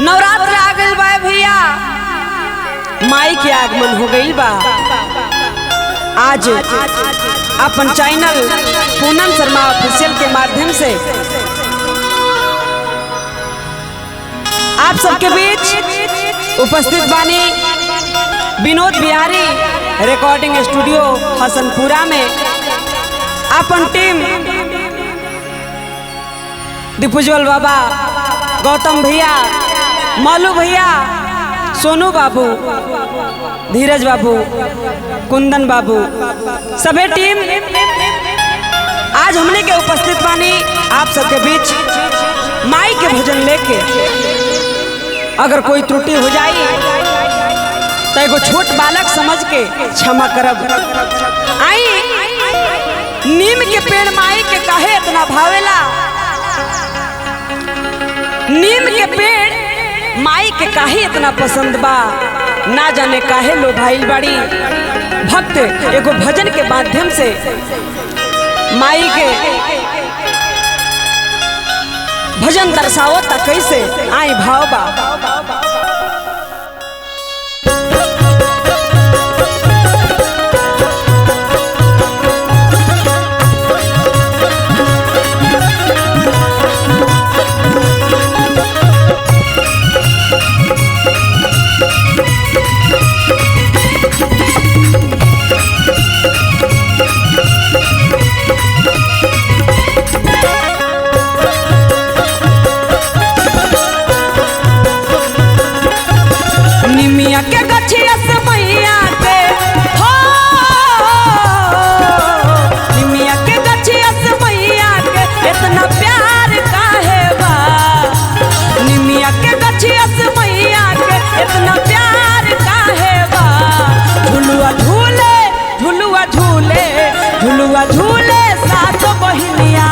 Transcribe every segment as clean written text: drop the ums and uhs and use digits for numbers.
नवरात्र आ गइल बा भैया, माई के आगमन हो गइल बा। आज अपन चैनल पूनम शर्मा ऑफिशियल के माध्यम से आप सबके बीच उपस्थित बानी विनोद बिहारी रिकॉर्डिंग स्टूडियो हसनपुरा में। अपन टीम दीपुज्वल बाबा, गौतम भैया, मालू भैया, सोनू बाबू, धीरज बाबू, कुंदन बाबू, सभी टीम आज हमने के उपस्थित बानी आप सबके बीच माई के भजन लेके। अगर कोई त्रुटि हो जाए तो एगो छोट बालक समझ के क्षमा करब। आई नीम के पेड़ माई के काहे इतना भावेला, नीम के पेड़ माई के काहे इतना पसंद बा, ना जाने काहे लो भाई बड़ी भक्त एगो भजन के माध्यम से माई के भजन दर्शाओ ता कैसे आई भाव बा। के गछिया से मैया के हो, निमिया के गछिया से मैया के इतना प्यार काहे बा, निमिया के गछिया से मैया के इतना प्यार काहे बा। झुलुआ झूले झुलुआ झूले झुलुआ झूले सात बहिनिया,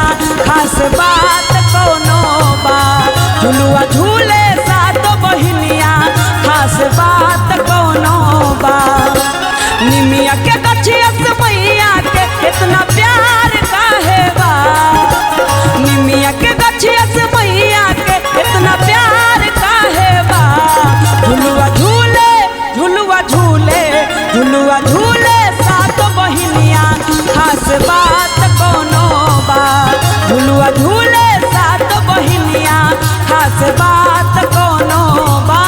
खास बात कोनो बा। झुलुआ झूले सात बहिनिया, खास बात कोनो बा। निमिया के गछिया से मैया के इतना प्यार काहे बा, निमिया के गछिया से मैया के इतना प्यार काहे बा। झुलुआ झूले झुलुआ झूले झुलुआ झूले सात बहिनिया, खास बात कोनो बा। झुलुआ झूले सात बहिनिया, खास बात कोनो बा।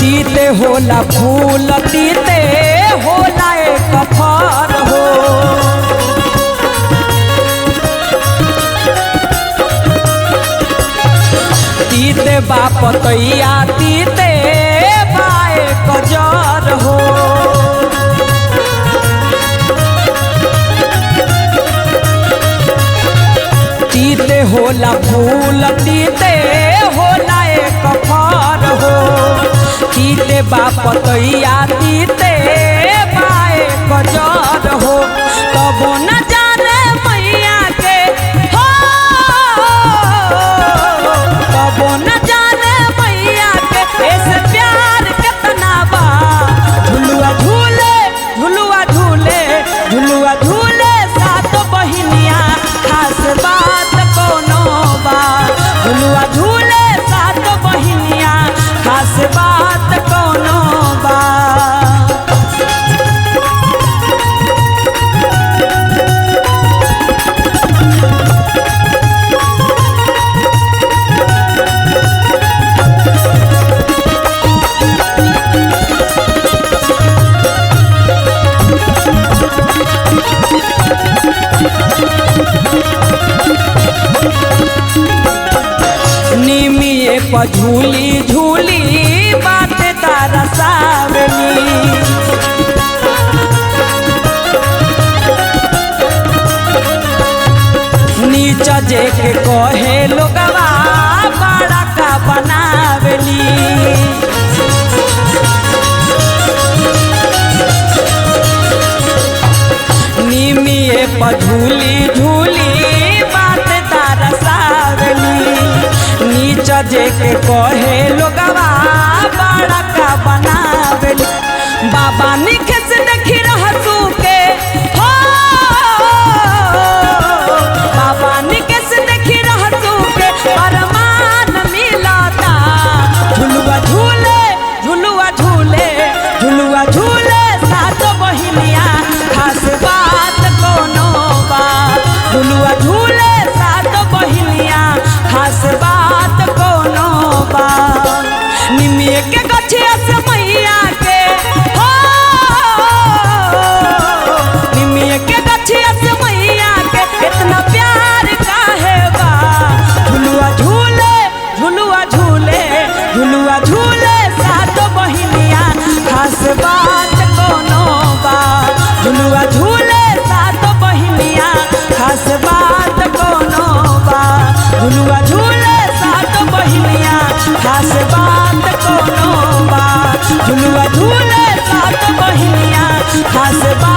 तीते होला फूल, तीते होला एक फर हो। तीते बाप तैया, तीते बाए कजर हो। तीते होला फूल, तीते होला एक फर हो। तीते बाप तैया, तीते बाए कजर हो। तबो न जाने मैया के हो, तबो न जाने मैया के ऐसे प्यार कितना बा। झुलुआ झूले झुलुआ झूले झुलुआ झूले सात बहिनिया, खास बात कोनो बा। झुलुआ झूले सात बहिनिया, खास बात कोनो बा। निमिये पर झूली झूली बात तारा सावली। जे के कहे लोगवा बड़ा का बनावेली। निमिये पधूली झूली बात तारसावली। नीच जे के कहे लोगवा बड़ा का बनावेली। बाबा निखे से देखी रहसू के हो, बाबा निखे से देखी रहसू के परमान मिलता। झुलुआ झूले झुलुआ झूले झुलुआ झूले सात बहिनिया खास बात कोनो बा। झुलुआ झूले सात बहिनिया खास बात कोनो बा। निमिये के गछिया से मैया के हो, निमिये के गछिया से मैया के इतना प्यार काहे बा। झुलुआ झूले झुलुआ झूले झुलुआ झूले सात बहिनिया खास बात कोनो बा। झुलुआ झूले सात बहिनिया खास बात कोनो बा। झुलुआ झूले सात बहिनिया खास बात कोनो बा। झुलुआ झूले सात बहिनिया खास बात